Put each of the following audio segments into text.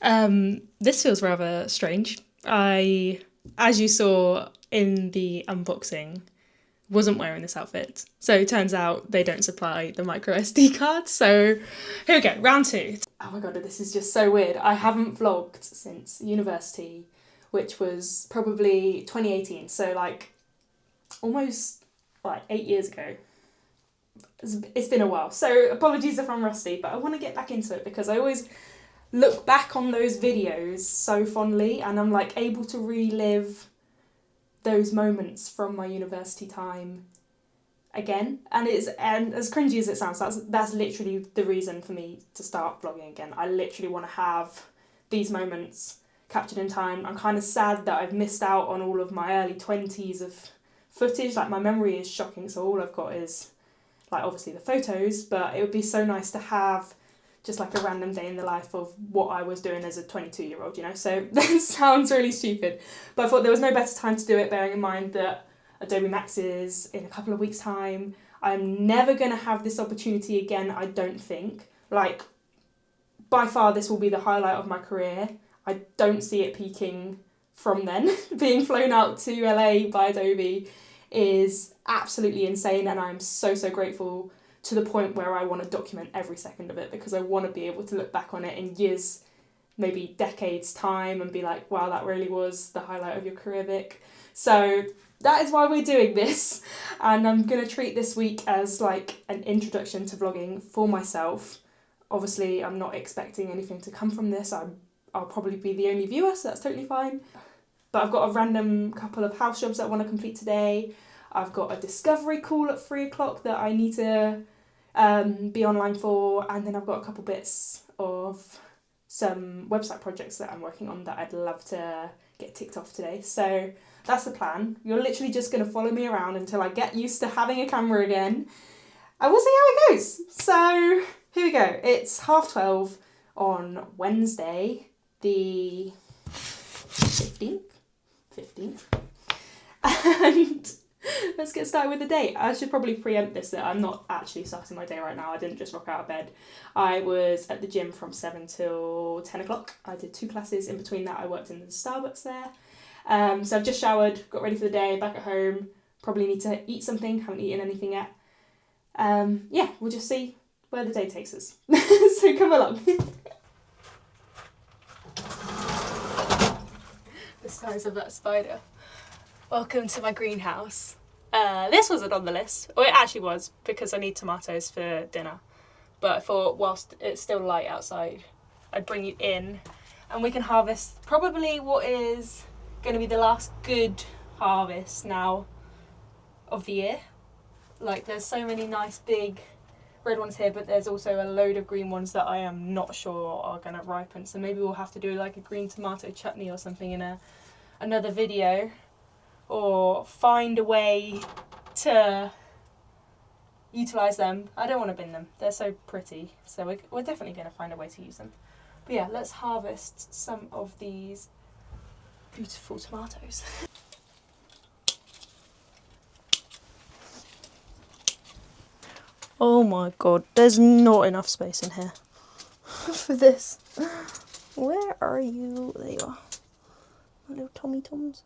This feels rather strange. As you saw in the unboxing, wasn't wearing this outfit. So it turns out they don't supply the micro SD card. So here we go, round two. Oh my god, this is just so weird. I haven't vlogged since university, which was probably 2018. So like almost like 8 years ago. It's been a while. So apologies if I'm rusty, but I want to get back into it because I always look back on those videos so fondly and I'm like able to relive those moments from my university time again, and as cringy as it sounds, that's literally the reason for me to start vlogging again. I literally want to have these moments captured in time. I'm kind of sad that I've missed out on all of my early 20s of footage. Like my memory is shocking, so all I've got is like obviously the photos, but it would be so nice to have just like a random day in the life of what I was doing as a 22-year-old, you know? So that sounds really stupid, but I thought there was no better time to do it, bearing in mind that Adobe Max is in a couple of weeks' time. I'm never going to have this opportunity again, I don't think. Like, by far this will be the highlight of my career. I don't see it peaking from then. Being flown out to LA by Adobe is absolutely insane, and I'm so grateful, to the point where I want to document every second of it because I want to be able to look back on it in years, maybe decades time, and be like, wow, that really was the highlight of your career, Vic. So that is why we're doing this, and I'm going to treat this week as like an introduction to vlogging for myself. Obviously, I'm not expecting anything to come from this. I'll probably be the only viewer, so that's totally fine. But I've got a random couple of house jobs that I want to complete today. I've got a discovery call at 3 o'clock that I need to be online for, and then I've got a couple bits of some website projects that I'm working on that I'd love to get ticked off today. So that's the plan. You're literally just going to follow me around until I get used to having a camera again, and we'll see how it goes. So here we go. It's 12:30 on Wednesday, the 15th, and let's get started with the day. I should probably preempt this that I'm not actually starting my day right now. I didn't just rock out of bed. I was at the gym from 7 till 10 o'clock. I did 2 classes. In between that, I worked in the Starbucks there. So I've just showered, got ready for the day, back at home. Probably need to eat something. Haven't eaten anything yet. Yeah, we'll just see where the day takes us. So come along. The size of that spider. Welcome to my greenhouse. This wasn't on the list. Well, it actually was, because I need tomatoes for dinner. But I thought whilst it's still light outside, I'd bring you in and we can harvest probably what is going to be the last good harvest now of the year. Like, there's so many nice big red ones here, but there's also a load of green ones that I am not sure are going to ripen. So maybe we'll have to do like a green tomato chutney or something in another video, or find a way to utilise them. I don't want to bin them. They're so pretty. So we're definitely going to find a way to use them. But yeah, let's harvest some of these beautiful tomatoes. Oh my god, there's not enough space in here for this. Where are you? There you are. My little Tommy Toms.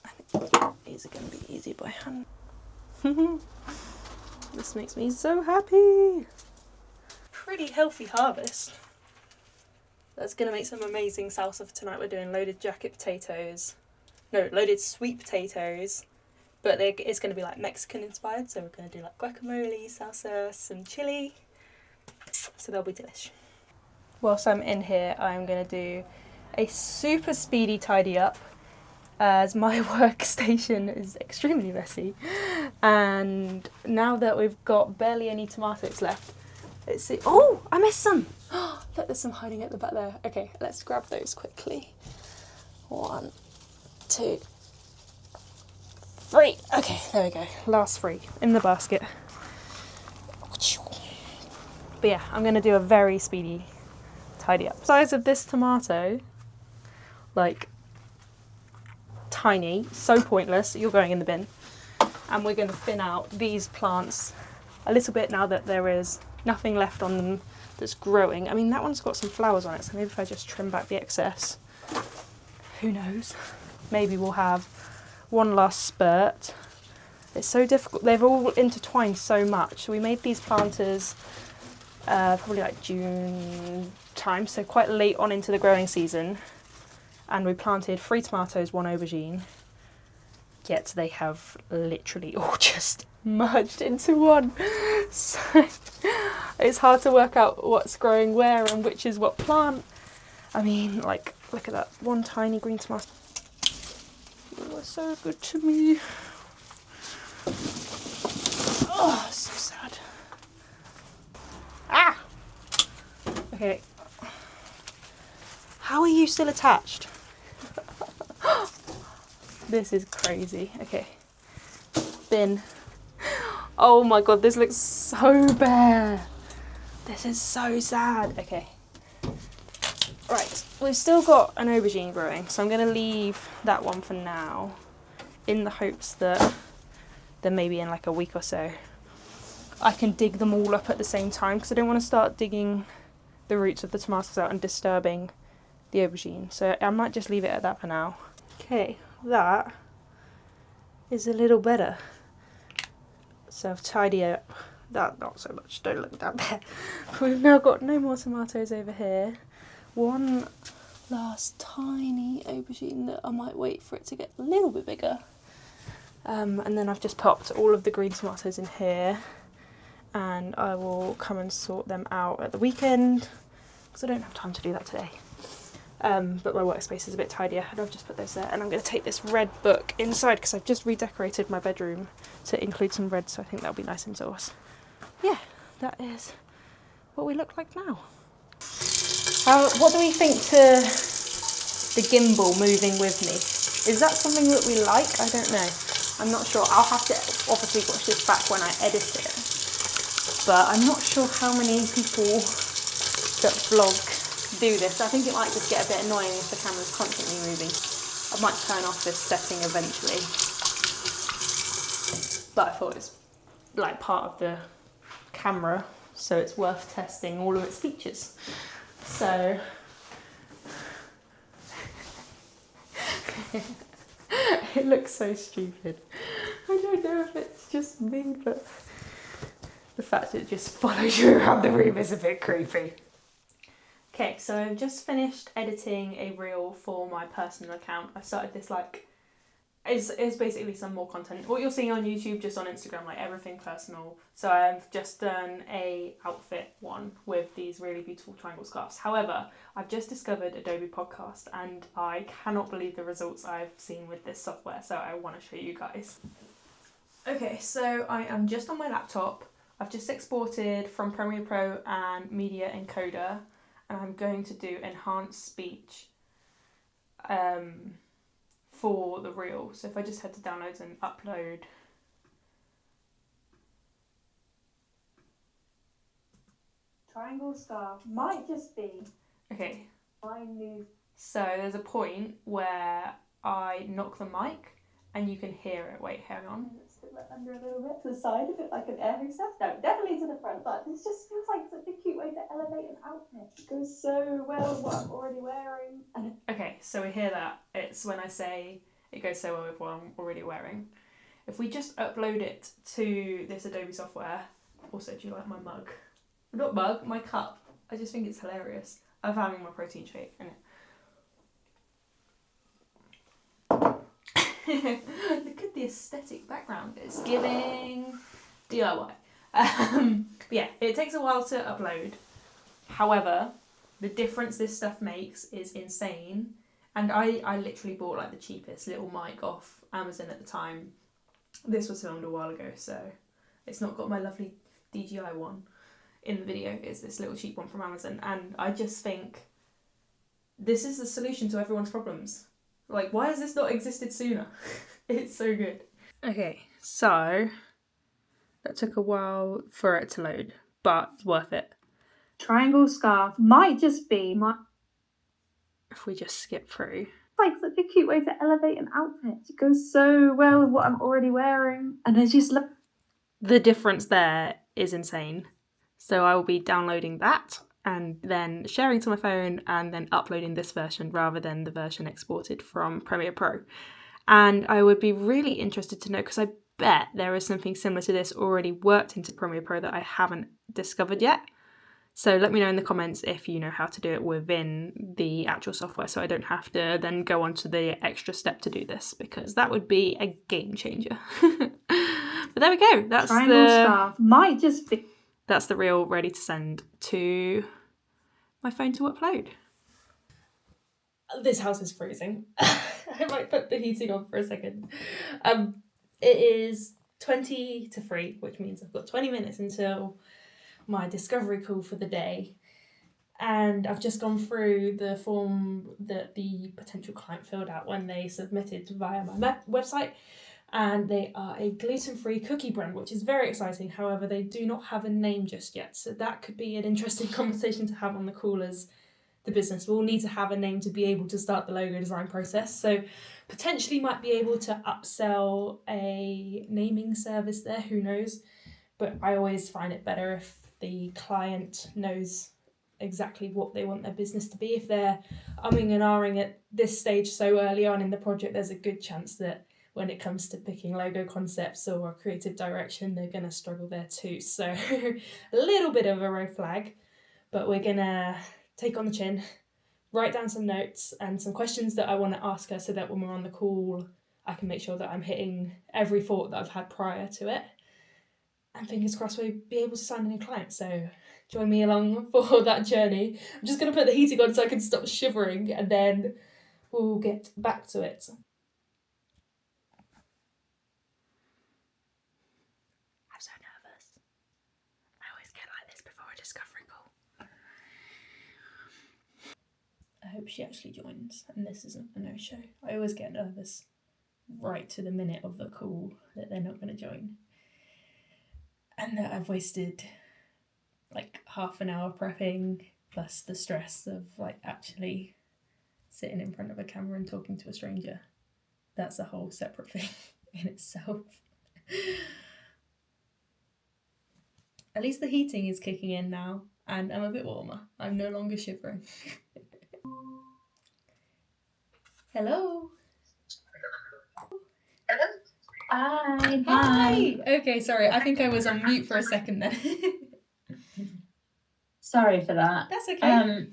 I think these are going to be easy by hand. This makes me so happy. Pretty healthy harvest. That's going to make some amazing salsa for tonight. We're doing loaded loaded sweet potatoes. But it's going to be like Mexican inspired, so we're going to do like guacamole, salsa, some chili. So they'll be delish. Whilst I'm in here, I'm going to do a super speedy tidy up, as my workstation is extremely messy. And now that we've got barely any tomatoes left, let's see. Oh, I missed some. Look, there's some hiding at the back there. Okay, let's grab those quickly. 1, 2, 3. Okay, there we go. Last 3 in the basket. But yeah, I'm going to do a very speedy tidy up. Size of this tomato, like tiny, so pointless, you're going in the bin. And we're going to thin out these plants a little bit now that there is nothing left on them that's growing. I mean, that one's got some flowers on it, so maybe if I just trim back the excess, who knows? Maybe we'll have one last spurt. It's so difficult. They've all intertwined so much. So we made these planters probably like June time, so quite late on into the growing season. And we planted 3 tomatoes, 1 aubergine. Yet they have literally all just merged into one. So it's hard to work out what's growing where and which is what plant. I mean, like, look at that one tiny green tomato. You are so good to me. Oh, so sad. Ah! Okay. How are you still attached? This is crazy. Okay. Bin. Oh my god, this looks so bare. This is so sad. Okay. Right, we've still got an aubergine growing, so I'm going to leave that one for now, in the hopes that then maybe in like a week or so I can dig them all up at the same time, because I don't want to start digging the roots of the tomatoes out and disturbing the aubergine. So I might just leave it at that for now. Okay, that is a little better. So I've tidied up that, not so much, don't look down there. We've now got no more tomatoes over here. One last tiny aubergine that I might wait for it to get a little bit bigger. And then I've just popped all of the green tomatoes in here, and I will come and sort them out at the weekend because I don't have time to do that today. But my workspace is a bit tidier, and I've just put those there. And I'm going to take this red book inside because I've just redecorated my bedroom to include some red, so I think that'll be nice indoors. Yeah, that is what we look like now. What do we think to the gimbal moving with me? Is that something that we like? I don't know. I'm not sure. I'll have to obviously watch this back when I edit it. But I'm not sure how many people that vlog do this. I think it might just get a bit annoying if the camera's constantly moving. I might turn off this setting eventually. But I thought it's like part of the camera, so it's worth testing all of its features. So it looks so stupid. I don't know if it's just me, but the fact it just follows you around the room is a bit creepy. Okay, so I've just finished editing a reel for my personal account. I started this it's basically some more content. What you're seeing on YouTube, just on Instagram, like everything personal. So I've just done a outfit one with these really beautiful triangle scarves. However, I've just discovered Adobe Podcast and I cannot believe the results I've seen with this software. So I want to show you guys. Okay, so I am just on my laptop. I've just exported from Premiere Pro and Media Encoder, and I'm going to do enhanced speech for the reel. So if I just head to downloads and upload, triangle scarf might just be okay. I knew. So there's a point where I knock the mic and you can hear it. Wait, hang on. Let's put that under a little bit to the side, a bit like an air hostess. No, definitely to the front, but this just feels like such a cute way to elevate an outfit. It goes so well with what I'm already wearing. Okay, so we hear that. It's when I say it goes so well with what I'm already wearing. If we just upload it to this Adobe software. Also, do you like my mug? Not mug, my cup. I just think it's hilarious. I'm having my protein shake in it. Look at the aesthetic background. It's giving DIY. Yeah, it takes a while to upload. However, the difference this stuff makes is insane. And I literally bought like the cheapest little mic off Amazon at the time. This was filmed a while ago, so it's not got my lovely DJI one in the video. It's this little cheap one from Amazon. And I just think this is the solution to everyone's problems. Like, why has this not existed sooner? It's so good. Okay, so that took a while for it to load, but it's worth it. Triangle scarf might just be my... If we just skip through. Like such a cute way to elevate an outfit. It goes so well with what I'm already wearing. And I just love... The difference there is insane. So I will be downloading that and then sharing to my phone and then uploading this version rather than the version exported from Premiere Pro. And I would be really interested to know, because I bet there is something similar to this already worked into Premiere Pro that I haven't discovered yet. So let me know in the comments if you know how to do it within the actual software, so I don't have to then go on to the extra step to do this, because that would be a game changer. But there we go. That's might just be. That's the reel ready to send to my phone to upload. This house is freezing. I might put the heating on for a second. It is 20 to 3, which means I've got 20 minutes until my discovery call for the day, and I've just gone through the form that the potential client filled out when they submitted via my website, and they are a gluten-free cookie brand, which is very exciting. However, they do not have a name just yet, so that could be an interesting conversation to have on the call, as the business will need to have a name to be able to start the logo design process. So potentially might be able to upsell a naming service there, who knows, but I always find it better if the client knows exactly what they want their business to be. If they're umming and ahhing at this stage so early on in the project, there's a good chance that when it comes to picking logo concepts or creative direction, they're going to struggle there too. So a little bit of a red flag, but we're going to take on the chin, write down some notes and some questions that I want to ask her, so that when we're on the call, I can make sure that I'm hitting every thought that I've had prior to it. And fingers crossed we'll be able to sign a new client. So join me along for that journey. I'm just going to put the heating on so I can stop shivering, and then we'll get back to it. I'm so nervous. I always get like this before a discovery call. I hope she actually joins and this isn't a no-show. I always get nervous right to the minute of the call that they're not going to join, and that I've wasted like half an hour prepping, plus the stress of like actually sitting in front of a camera and talking to a stranger. That's a whole separate thing in itself. At least the heating is kicking in now and I'm a bit warmer. I'm no longer shivering. Hello. Hi. Hi. Okay, sorry. I think I was on mute for a second then. Sorry for that. That's okay.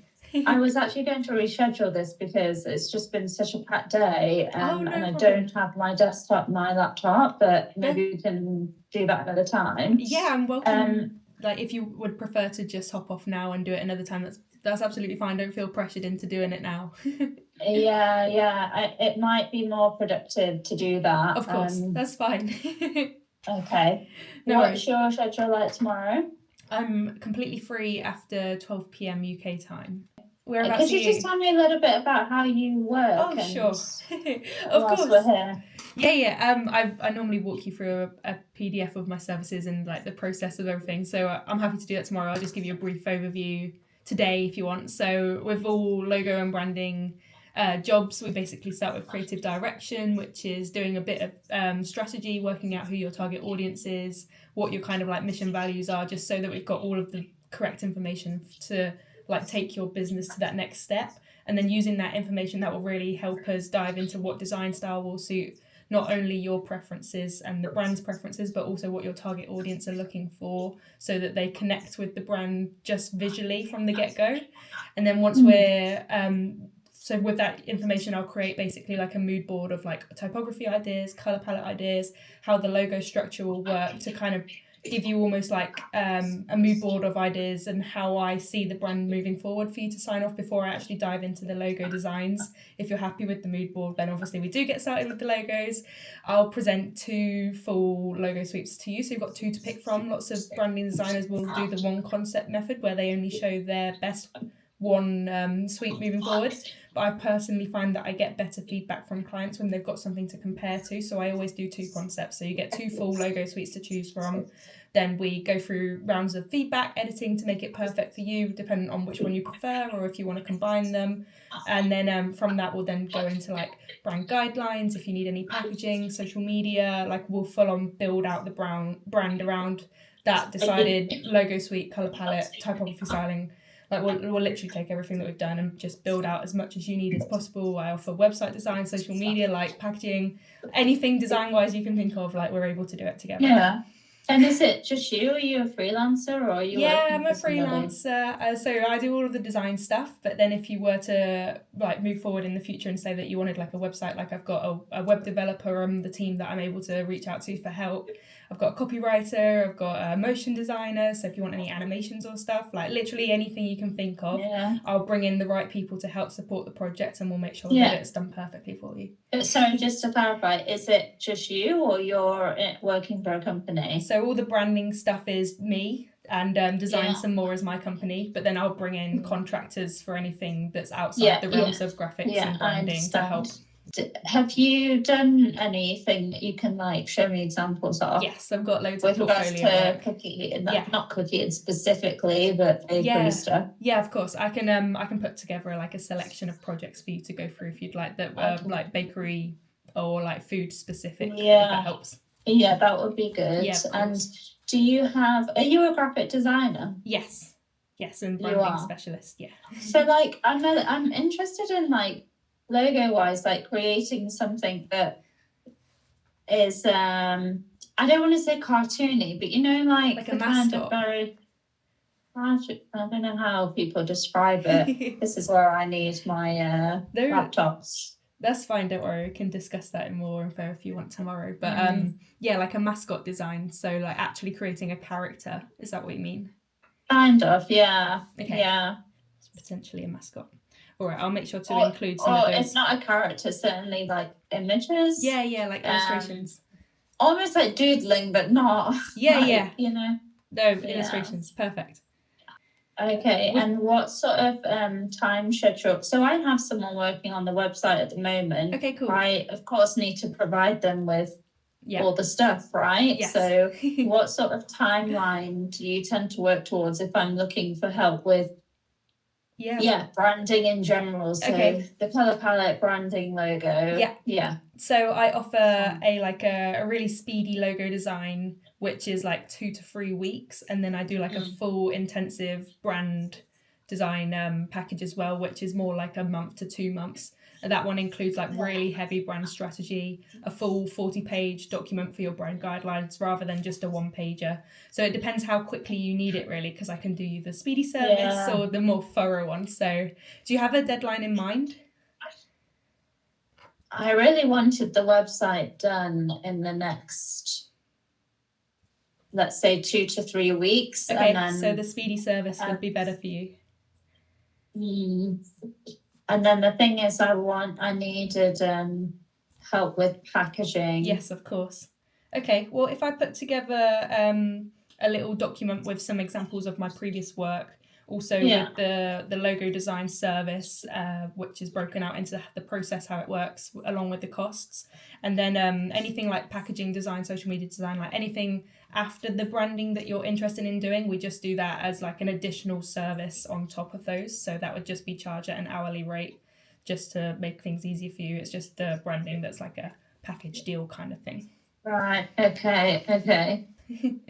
I was actually going to reschedule this because it's just been such a packed day, and I problem. don't have my desktop, my laptop, but maybe we can do that another time. Yeah, I'm welcome. Like, if you would prefer to just hop off now and do it another time, that's absolutely fine. Don't feel pressured into doing it now. Yeah. It might be more productive to do that. Of course, that's fine. Okay. No What's your schedule like tomorrow? I'm completely free after 12 p.m. UK time. Whereabouts Could you just tell me a little bit about how you work? Oh, sure. Of course. We're here. Yeah. I normally walk you through a PDF of my services and like the process of everything. So I'm happy to do that tomorrow. I'll just give you a brief overview today if you want. So with all logo and branding jobs, we basically start with creative direction, which is doing a bit of strategy, working out who your target audience is, what your kind of like mission values are, just so that we've got all of the correct information to like take your business to that next step. And then using that information, that will really help us dive into what design style will suit not only your preferences and the brand's preferences, but also what your target audience are looking for, so that they connect with the brand just visually from the get-go. And then once we're so with that information, I'll create basically like a mood board of like typography ideas, color palette ideas, how the logo structure will work, to kind of give you almost like a mood board of ideas and how I see the brand moving forward for you to sign off before I actually dive into the logo designs. If you're happy with the mood board, then obviously we do get started with the logos. I'll present 2 full logo sweeps to you, so you've got 2 to pick from. Lots of branding designers will do the one concept method, where they only show their best one sweep moving forward. But I personally find that I get better feedback from clients when they've got something to compare to, so I always do 2 concepts. So you get 2 full logo suites to choose from. Then we go through rounds of feedback, editing to make it perfect for you, depending on which one you prefer or if you want to combine them. And then from that, we'll then go into like brand guidelines, if you need any packaging, social media, like we'll full on build out the brand around that decided logo suite, color palette, typography styling. Like we'll literally take everything that we've done and just build out as much as you need as possible. I offer website design, social media, like packaging, anything design wise you can think of, like we're able to do it together. Yeah. And is it just you? Are you a freelancer or are you Yeah, working I'm a for somebody? freelancer. So I do all of the design stuff, but then if you were to like move forward in the future and say that you wanted like a website, like I've got a web developer on the team that I'm able to reach out to for help. I've got a copywriter, I've got a motion designer, so if you want any animations or stuff, like literally anything you can think of, Yeah. I'll bring in the right people to help support the project and we'll make sure Yeah. that it's done perfectly for you. So just to clarify, is it just you or you're working for a company? So all the branding stuff is me, and Design Yeah. Some More is my company, but then I'll bring in contractors for anything that's outside Yeah, the realms yeah. of graphics Yeah, and I branding to help. understand. Have you done anything that you can like show me examples of? Yes, I've got loads With of regards portfolio to work. cookie, Yeah. not cooking specifically, but bakery Yeah. stuff. Yeah, of course. I can put together like a selection of projects for you to go through if you'd like that, Okay. like bakery or like food specific. Yeah. If that helps. Yeah, that would be good. Yeah, of And course. are you a graphic designer? Yes, and You branding are. specialist. Yeah. So like I'm interested in like logo wise, like creating something that is I don't want to say cartoony, but you know, like a the kind mascot. of very I don't know how people describe it. This is where I need my laptops. That's fine, don't worry. We can discuss that in more info if you want tomorrow. But yeah, like a mascot design. So like actually creating a character. Is that what you mean? Kind of, yeah. Okay. Yeah. It's potentially a mascot. All right, I'll make sure to include some of those. If not a character, certainly like images. Yeah, like illustrations. Almost like doodling, but not. Yeah, like, yeah. You know. No, illustrations. Perfect. Okay, and what sort of time schedule? So I have someone working on the website at the moment. Okay, cool. I, of course, need to provide them with all the stuff, right? Yes. So what sort of timeline do you tend to work towards if I'm looking for help with branding in general? So the color palette, branding, logo. Yeah. So I offer a really speedy logo design, which is like 2 to 3 weeks, and then I do like a full intensive brand design package as well, which is more like a month to 2 months. And that one includes like really heavy brand strategy, a full 40-page document for your brand guidelines rather than just a one-pager. So it depends how quickly you need it really, because I can do you the speedy service or the more thorough one. So do you have a deadline in mind? I really wanted the website done in the next, let's say, 2 to 3 weeks. Okay, and then, so the speedy service would be better for you. And then the thing is, I needed help with packaging. Yes, of course. Okay, well, if I put together a little document with some examples of my previous work, also with the logo design service, which is broken out into the process, how it works, along with the costs. And then anything like packaging design, social media design, like anything after the branding that you're interested in doing, we just do that as like an additional service on top of those. So that would just be charged at an hourly rate just to make things easier for you. It's just the branding that's like a package deal kind of thing. Right, okay.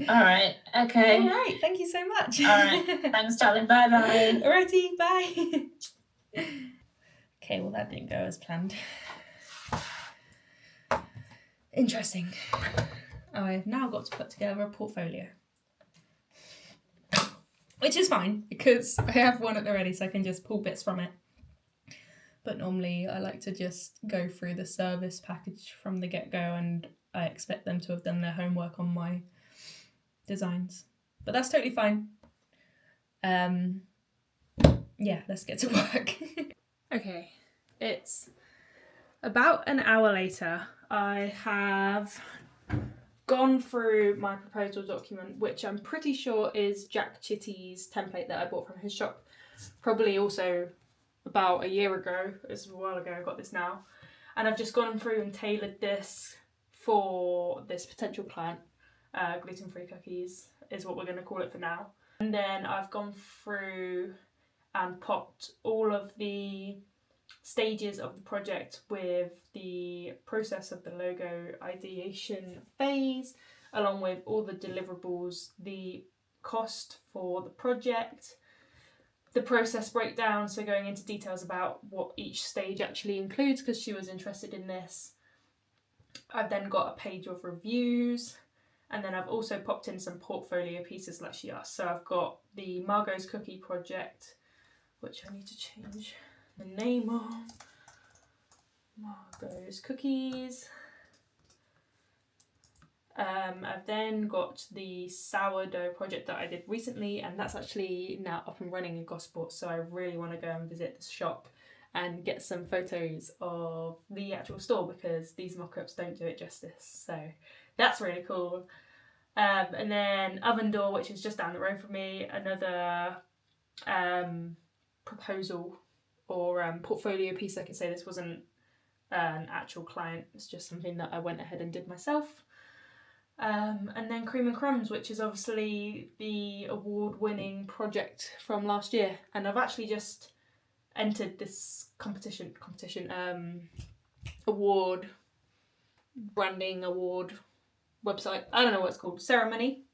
All right, okay. All right, thank you so much. All right, thanks, darling. Bye-bye. Alrighty, bye. Okay, well, that didn't go as planned. Interesting. I've now got to put together a portfolio. Which is fine, because I have one at the ready, so I can just pull bits from it. But normally I like to just go through the service package from the get-go, and I expect them to have done their homework on my designs. But that's totally fine. Yeah, let's get to work. Okay, it's about an hour later. I have gone through my proposal document, which I'm pretty sure is Jack Chitty's template that I bought from his shop. Probably also about a year ago. It's a while ago I got this now. And I've just gone through and tailored this for this potential client. Gluten-free cookies is what we're going to call it for now. And then I've gone through and popped all of the stages of the project with the process of the logo ideation phase, along with all the deliverables, the cost for the project, the process breakdown, so going into details about what each stage actually includes, because she was interested in this. I've then got a page of reviews, and then I've also popped in some portfolio pieces like she asked. So I've got the Margot's Cookie project, which I need to change the name of. Margot's Cookies. I've then got the sourdough project that I did recently, and that's actually now up and running in Gosport, so I really want to go and visit the shop and get some photos of the actual store, because these mock-ups don't do it justice, so that's really cool. And then Oven Door, which is just down the road from me, another proposal or portfolio piece. I can say this wasn't an actual client, it's just something that I went ahead and did myself. And then Cream and Crumbs, which is obviously the award-winning project from last year, and I've actually just entered this competition award, branding award website, I don't know what it's called, ceremony,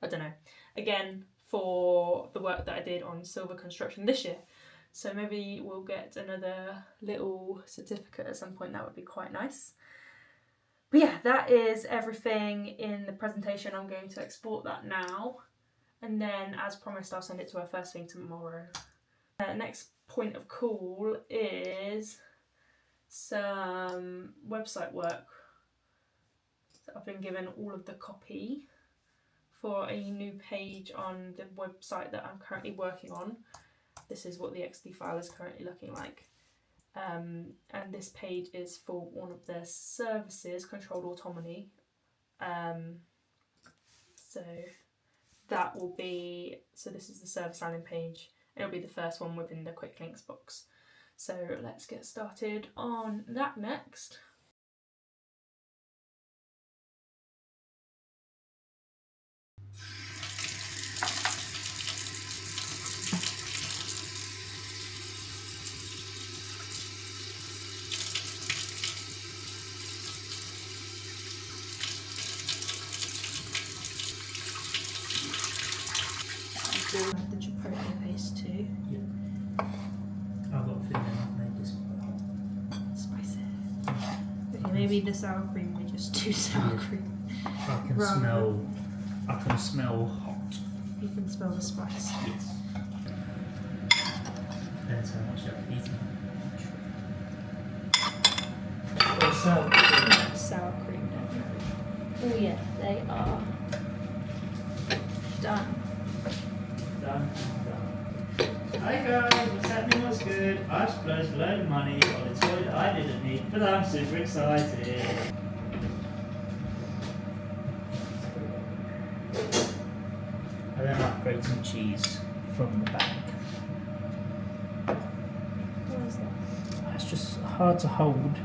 I don't know, again for the work that I did on silver construction this year. So maybe we'll get another little certificate at some point. That would be quite nice. But yeah, that is everything in the presentation. I'm going to export that now, and then as promised I'll send it to her first thing tomorrow. Next point of call is some website work. So I've been given all of the copy for a new page on the website that I'm currently working on. This is what the XD file is currently looking like. And this page is for one of their services, Controlled Autonomy. So that will be, so this is the service landing page. It'll be the first one within the quick links box. So let's get started on that next. The chipotle paste too. Yeah. I've got a feeling I've made this quite Spicy. Okay, maybe the sour cream, we just do sour cream. I can smell hot. You can smell the spice. Yes. Depends how much I've eaten. Sour cream. Sour cream, definitely. Oh yeah, they are done. Done. Hi guys, what's happening? What's good? I've splurged a load of money on a toy that I didn't need, but I'm super excited. I then upgrade some cheese from the bag. What is that? It's just hard to hold.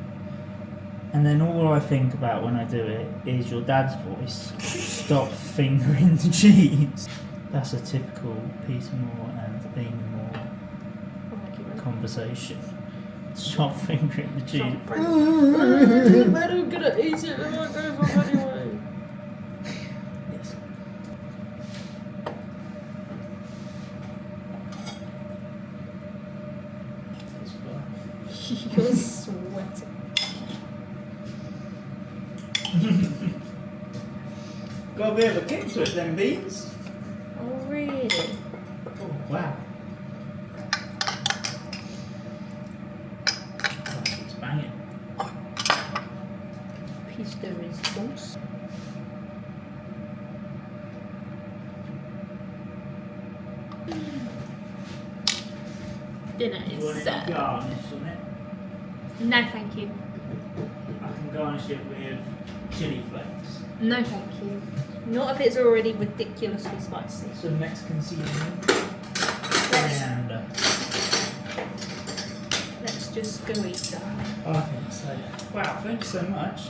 And then all I think about when I do it is your dad's voice. Stop fingering the cheese. That's a typical Peter Moore and Amy Moore conversation. Stop fingering the cheese. I'm gonna eat it. I'm not going for anyway. Yes. You're sweating. Got a bit of a kick to it then, beans. Oh really? Oh wow. It's banging. Piece de resistance. Dinner Do you is want any served. garnish on it? No thank you. I can garnish it with chili flakes. No thank you. Not if it's already ridiculously spicy. Some Mexican seasoning. Let's, And let's just go eat that. I think so. Wow, thanks so much.